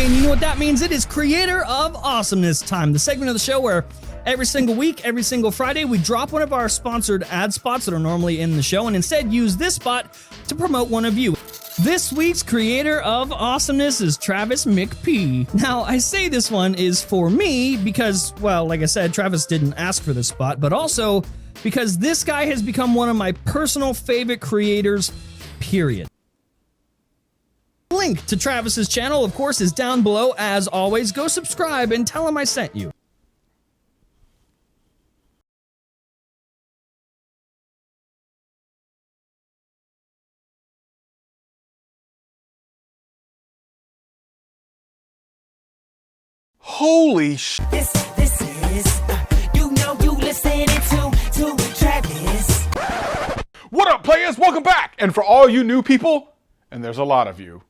Friday, and you know what that means? It is Creator of Awesomeness time, the segment of the show where every single week, every single Friday, we drop one of our sponsored ad spots that are normally in the show and instead use this spot to promote one of you. This week's Creator of Awesomeness is Travis McP. Now, I say this one is for me because, well, like I said, Travis didn't ask for this spot, but also because this guy has become one of my personal favorite creators, period. Link to Travis's channel, of course, is down below. As always, go subscribe and tell him I sent you. Holy sh! This is, you know you listening to Travis. What up, players? Welcome back! And for all you new people, and there's a lot of you,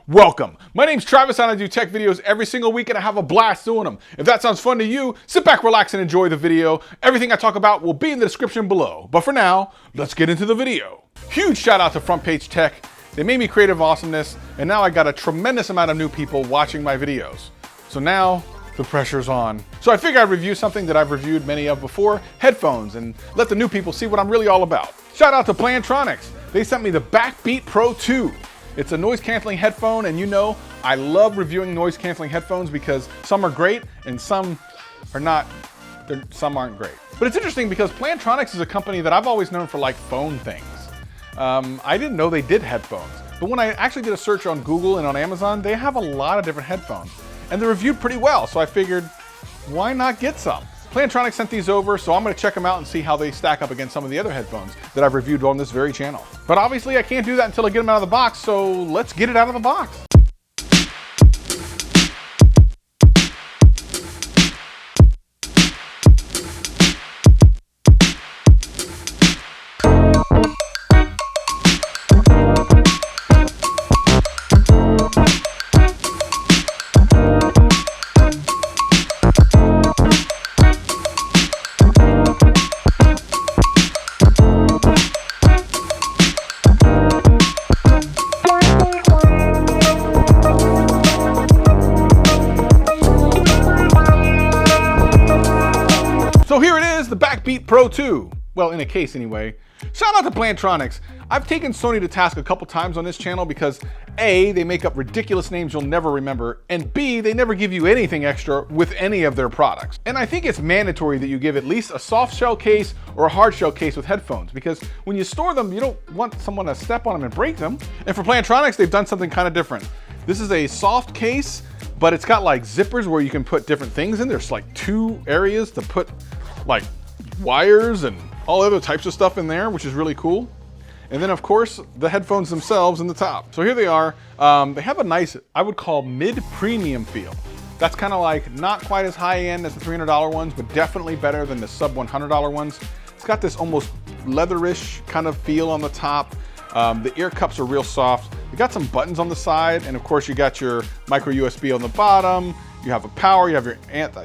welcome. My name's Travis and I do tech videos every single week and I have a blast doing them. If that sounds fun to you, sit back, relax, and enjoy the video. Everything I talk about will be in the description below. But for now, let's get into the video. Huge shout out to Front Page Tech. They made me Creative Awesomeness, and now I got a tremendous amount of new people watching my videos. So now, the pressure's on. So I figured I'd review something that I've reviewed many of before, headphones, and let the new people see what I'm really all about. Shout out to Plantronics. They sent me the BackBeat Pro 2. It's a noise canceling headphone, and you know, I love reviewing noise canceling headphones because some are great and some are not, some aren't great. But it's interesting because Plantronics is a company that I've always known for like phone things. I didn't know they did headphones, but when I actually did a search on Google and on Amazon, they have a lot of different headphones. And they're reviewed pretty well, so I figured, why not get some? Plantronics sent these over, so I'm gonna check them out and see how they stack up against some of the other headphones that I've reviewed on this very channel. But obviously I can't do that until I get them out of the box, so let's get it out of the box. So here it is, the BackBeat Pro 2. Well, in a case anyway. Shout out to Plantronics. I've taken Sony to task a couple times on this channel because A, they make up ridiculous names you'll never remember, and B, they never give you anything extra with any of their products. And I think it's mandatory that you give at least a soft shell case or a hard shell case with headphones because when you store them, you don't want someone to step on them and break them. And for Plantronics, they've done something kind of different. This is a soft case, but it's got like zippers where you can put different things in. There's like 2 areas to put like wires and all other types of stuff in there, which is really cool. And then of course, the headphones themselves in the top. So here they are. They have a nice, I would call mid-premium feel. That's kind of like not quite as high end as the $300 ones, but definitely better than the sub $100 ones. It's got this almost leatherish kind of feel on the top. The ear cups are real soft. You got some buttons on the side, and of course you got your micro USB on the bottom. You have a power, you have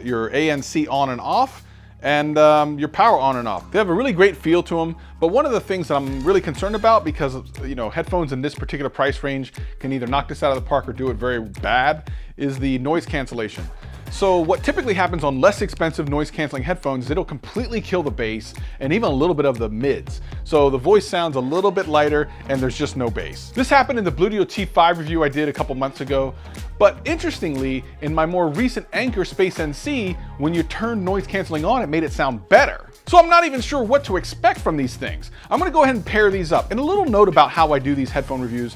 your ANC on and off, and your power on and off. They have a really great feel to them, but one of the things that I'm really concerned about, because you know headphones in this particular price range can either knock this out of the park or do it very bad, is the noise cancellation. So what typically happens on less expensive noise canceling headphones is it'll completely kill the bass and even a little bit of the mids. So the voice sounds a little bit lighter and there's just no bass. This happened in the Bluetooth T5 review I did a couple months ago. But interestingly, in my more recent Anchor Space NC, when you turned noise canceling on, it made it sound better. So I'm not even sure what to expect from these things. I'm gonna go ahead and pair these up. And a little note about how I do these headphone reviews.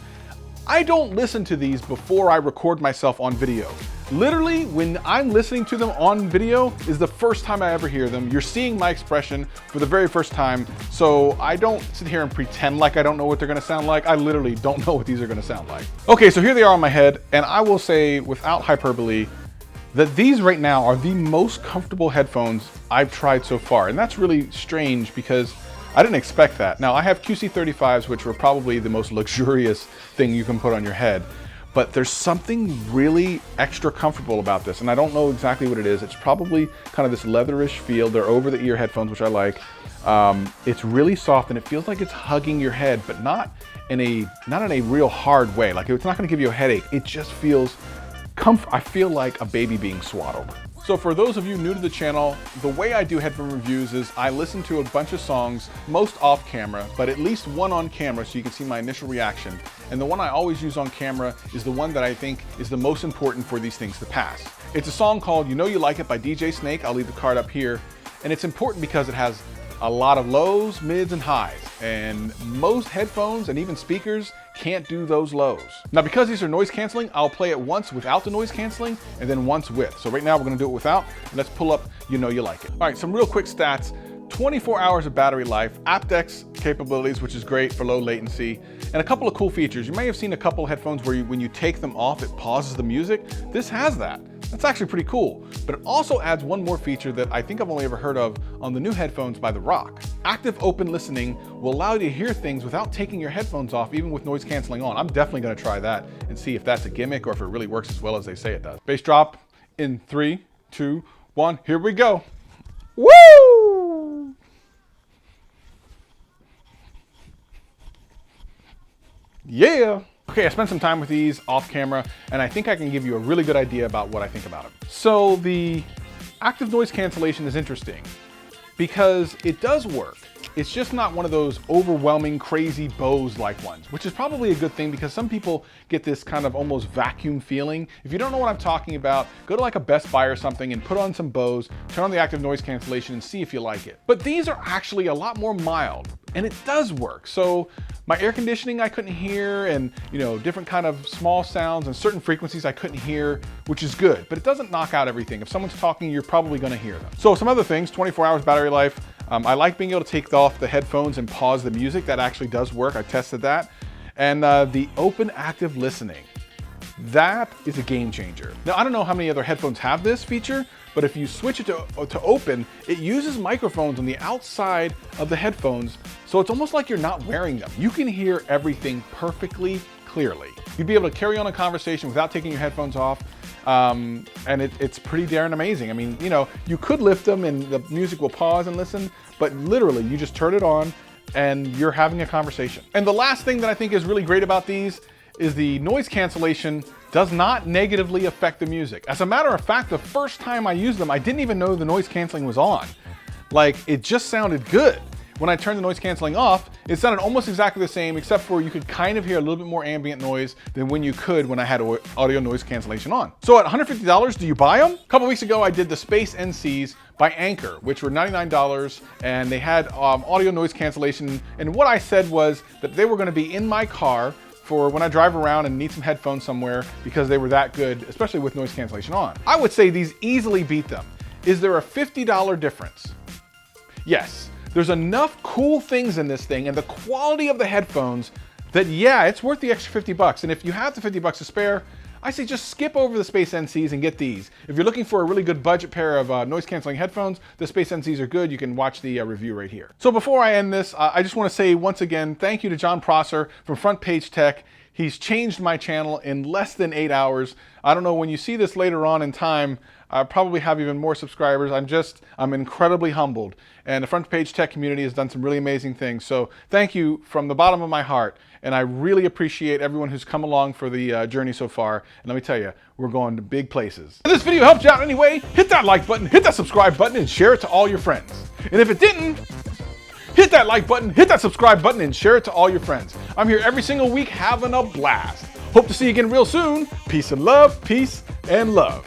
I don't listen to these before I record myself on video. Literally, when I'm listening to them on video is the first time I ever hear them. You're seeing my expression for the very first time. So I don't sit here and pretend like I don't know what they're gonna sound like. I literally don't know what these are gonna sound like. Okay, so here they are on my head, and I will say without hyperbole that these right now are the most comfortable headphones I've tried so far. And that's really strange because I didn't expect that. Now I have QC35s, which were probably the most luxurious thing you can put on your head, but there's something really extra comfortable about this, and I don't know exactly what it is. It's probably kind of this leatherish feel. They're over the ear headphones, which I like. It's really soft and it feels like it's hugging your head, but not in a real hard way. Like it's not gonna give you a headache. It just feels I feel like a baby being swaddled. So for those of you new to the channel, the way I do headphone reviews is I listen to a bunch of songs, most off camera, but at least one on camera so you can see my initial reaction. And the one I always use on camera is the one that I think is the most important for these things to pass. It's a song called You Know You Like It by DJ Snake. I'll leave the card up here. And it's important because it has a lot of lows, mids, and highs. And most headphones and even speakers can't do those lows. Now, because these are noise canceling, I'll play it once without the noise canceling and then once with. So right now we're gonna do it without. And let's pull up You Know You Like It. All right, some real quick stats. 24 hours of battery life, aptX capabilities, which is great for low latency, and a couple of cool features. You may have seen a couple of headphones where when you take them off, it pauses the music. This has that. That's actually pretty cool. But it also adds one more feature that I think I've only ever heard of on the new headphones by The Rock. Active open listening will allow you to hear things without taking your headphones off, even with noise canceling on. I'm definitely gonna try that and see if that's a gimmick or if it really works as well as they say it does. Bass drop in 3, 2, 1, here we go. Woo! Yeah. Okay, I spent some time with these off camera, and I think I can give you a really good idea about what I think about them. So the active noise cancellation is interesting because it does work. It's just not one of those overwhelming, crazy Bose-like ones, which is probably a good thing because some people get this kind of almost vacuum feeling. If you don't know what I'm talking about, go to like a Best Buy or something and put on some Bose, turn on the active noise cancellation and see if you like it. But these are actually a lot more mild, and it does work. So my air conditioning I couldn't hear, and different kind of small sounds and certain frequencies I couldn't hear, which is good, but it doesn't knock out everything. If someone's talking, you're probably gonna hear them. So some other things, 24 hours battery life. I like being able to take off the headphones and pause the music. That actually does work, I tested that. And the open active listening. That is a game changer. Now, I don't know how many other headphones have this feature, but if you switch it to open, it uses microphones on the outside of the headphones, so it's almost like you're not wearing them. You can hear everything perfectly clearly. You'd be able to carry on a conversation without taking your headphones off, and it's pretty darn amazing. I mean, you could lift them and the music will pause and listen, but literally you just turn it on and you're having a conversation. And the last thing that I think is really great about these is the noise cancellation does not negatively affect the music. As a matter of fact, the first time I used them, I didn't even know the noise canceling was on. Like, it just sounded good. When I turned the noise canceling off, it sounded almost exactly the same, except for you could kind of hear a little bit more ambient noise than when you could when I had audio noise cancellation on. So at $150, do you buy them? A couple weeks ago, I did the Space NCs by Anchor, which were $99, and they had audio noise cancellation. And what I said was that they were gonna be in my car for when I drive around and need some headphones somewhere because they were that good, especially with noise cancellation on. I would say these easily beat them. Is there a $50 difference? Yes. There's enough cool things in this thing and the quality of the headphones that, yeah, it's worth the extra 50 bucks. And if you have the 50 bucks to spare, I say just skip over the Space NCs and get these. If you're looking for a really good budget pair of noise canceling headphones, the Space NCs are good. You can watch the review right here. So before I end this, I just want to say once again, thank you to John Prosser from Front Page Tech. He's changed my channel in less than 8 hours. I don't know, when you see this later on in time, I'll probably have even more subscribers. I'm incredibly humbled. And the Front Page Tech community has done some really amazing things. So thank you from the bottom of my heart. And I really appreciate everyone who's come along for the journey so far. And let me tell you, we're going to big places. If this video helped you out anyway, hit that like button, hit that subscribe button, and share it to all your friends. And if it didn't, hit that like button, hit that subscribe button, and share it to all your friends. I'm here every single week having a blast. Hope to see you again real soon. Peace and love, peace and love.